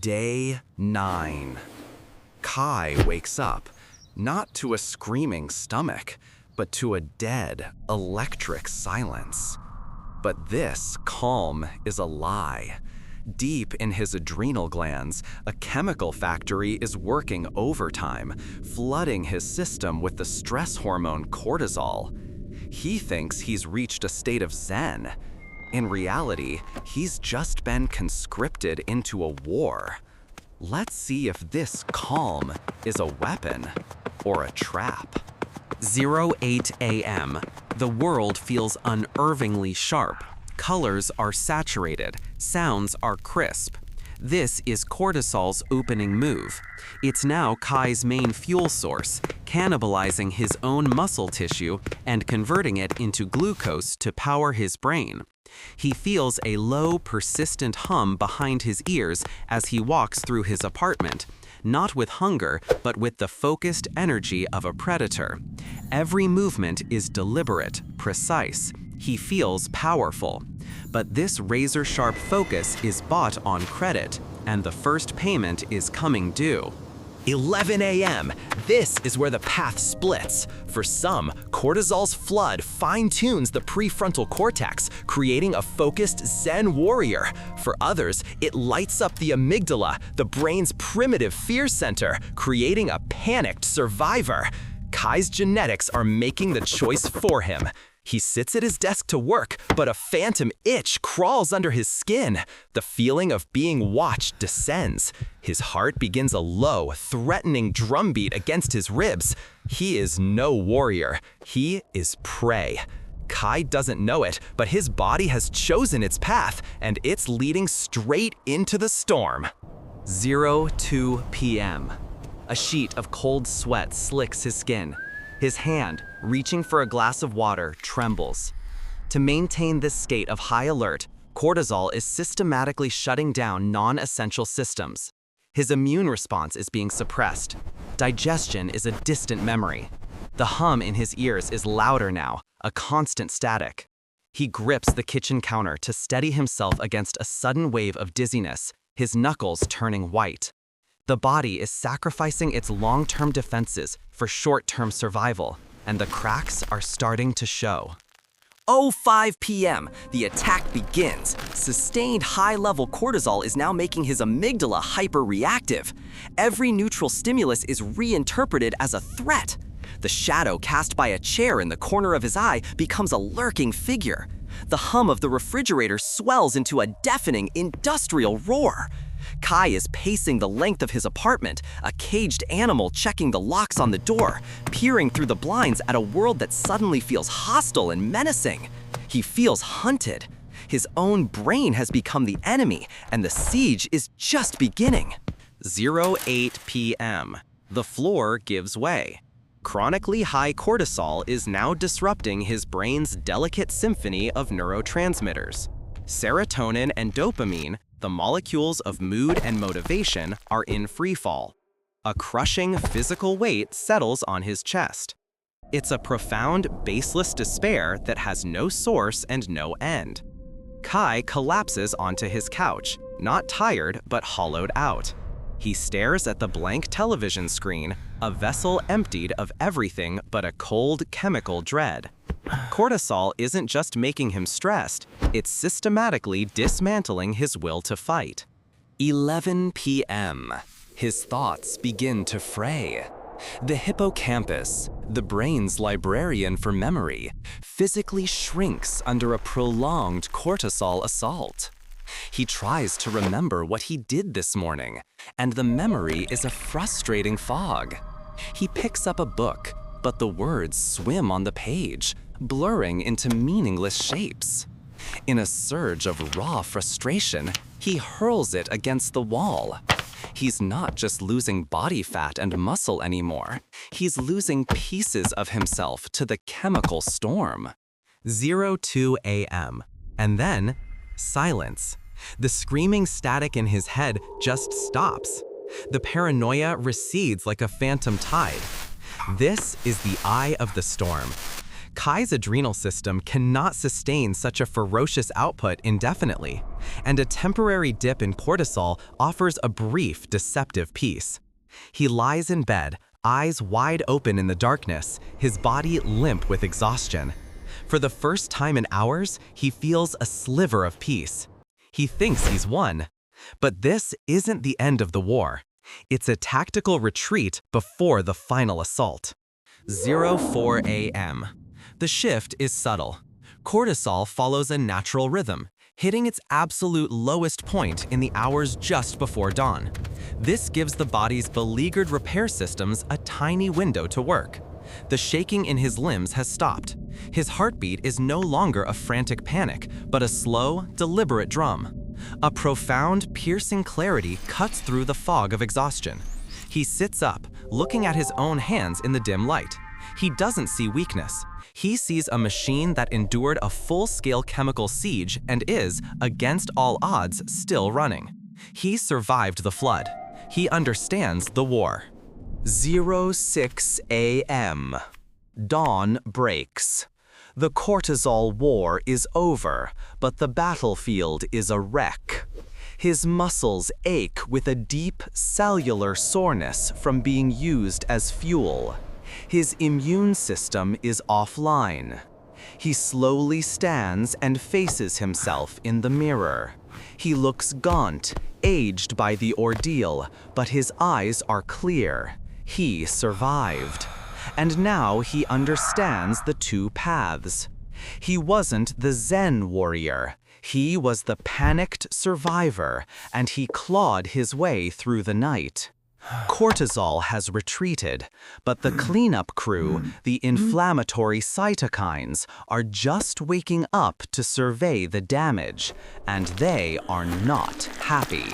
Day 9. Kai wakes up, not to a screaming stomach, but to a dead, electric silence. But this calm is a lie. Deep in his adrenal glands, a chemical factory is working overtime, flooding his system with the stress hormone cortisol. He thinks he's reached a state of zen. In reality, he's just been conscripted into a war. Let's see if this calm is a weapon or a trap. 08 a.m. The world feels unervingly sharp. Colors are saturated. Sounds are crisp. This is cortisol's opening move. It's now Kai's main fuel source, cannibalizing his own muscle tissue and converting it into glucose to power his brain. He feels a low, persistent hum behind his ears as he walks through his apartment, not with hunger, but with the focused energy of a predator. Every movement is deliberate, precise. He feels powerful. But this razor-sharp focus is bought on credit, and the first payment is coming due. 11 a.m. This is where the path splits. For some, cortisol's flood fine-tunes the prefrontal cortex, creating a focused Zen Warrior. For others, it lights up the amygdala, the brain's primitive fear center, creating a panicked survivor. Kai's genetics are making the choice for him. He sits at his desk to work, but a phantom itch crawls under his skin. The feeling of being watched descends. His heart begins a low, threatening drumbeat against his ribs. He is no warrior. He is prey. Kai doesn't know it, but his body has chosen its path, and it's leading straight into the storm. 02 p.m. A sheet of cold sweat slicks his skin. His hand, reaching for a glass of water, trembles. To maintain this state of high alert, cortisol is systematically shutting down non-essential systems. His immune response is being suppressed. Digestion is a distant memory. The hum in his ears is louder now, a constant static. He grips the kitchen counter to steady himself against a sudden wave of dizziness, his knuckles turning white. The body is sacrificing its long-term defenses for short-term survival, and the cracks are starting to show. 05 p.m. The attack begins. Sustained high-level cortisol is now making his amygdala hyper-reactive. Every neutral stimulus is reinterpreted as a threat. The shadow cast by a chair in the corner of his eye becomes a lurking figure. The hum of the refrigerator swells into a deafening industrial roar. Kai is pacing the length of his apartment, a caged animal checking the locks on the door, peering through the blinds at a world that suddenly feels hostile and menacing. He feels hunted. His own brain has become the enemy, and the siege is just beginning. 08 p.m. The floor gives way. Chronically high cortisol is now disrupting his brain's delicate symphony of neurotransmitters. Serotonin and dopamine, the molecules of mood and motivation, are in freefall. A crushing physical weight settles on his chest. It's a profound, baseless despair that has no source and no end. Kai collapses onto his couch, not tired but hollowed out. He stares at the blank television screen, a vessel emptied of everything but a cold chemical dread. Cortisol isn't just making him stressed, it's systematically dismantling his will to fight. 11 p.m. His thoughts begin to fray. The hippocampus, the brain's librarian for memory, physically shrinks under a prolonged cortisol assault. He tries to remember what he did this morning, and the memory is a frustrating fog. He picks up a book, but the words swim on the page, blurring into meaningless shapes. In a surge of raw frustration, he hurls it against the wall. He's not just losing body fat and muscle anymore. He's losing pieces of himself to the chemical storm. 02 a.m. And then, silence. The screaming static in his head just stops. The paranoia recedes like a phantom tide. This is the eye of the storm. Kai's adrenal system cannot sustain such a ferocious output indefinitely, and a temporary dip in cortisol offers a brief, deceptive peace. He lies in bed, eyes wide open in the darkness, his body limp with exhaustion. For the first time in hours, he feels a sliver of peace. He thinks he's won. But this isn't the end of the war. It's a tactical retreat before the final assault. 04 a.m. The shift is subtle. Cortisol follows a natural rhythm, hitting its absolute lowest point in the hours just before dawn. This gives the body's beleaguered repair systems a tiny window to work. The shaking in his limbs has stopped. His heartbeat is no longer a frantic panic, but a slow, deliberate drum. A profound, piercing clarity cuts through the fog of exhaustion. He sits up, looking at his own hands in the dim light. He doesn't see weakness. He sees a machine that endured a full-scale chemical siege and is, against all odds, still running. He survived the flood. He understands the war. 06 a.m. Dawn breaks. The cortisol war is over, but the battlefield is a wreck. His muscles ache with a deep cellular soreness from being used as fuel. His immune system is offline. He slowly stands and faces himself in the mirror. He looks gaunt, aged by the ordeal, but his eyes are clear. He survived. And now he understands the two paths. He wasn't the Zen Warrior. He was the panicked survivor, and he clawed his way through the night. Cortisol has retreated, but the cleanup crew, the inflammatory cytokines, are just waking up to survey the damage, and they are not happy.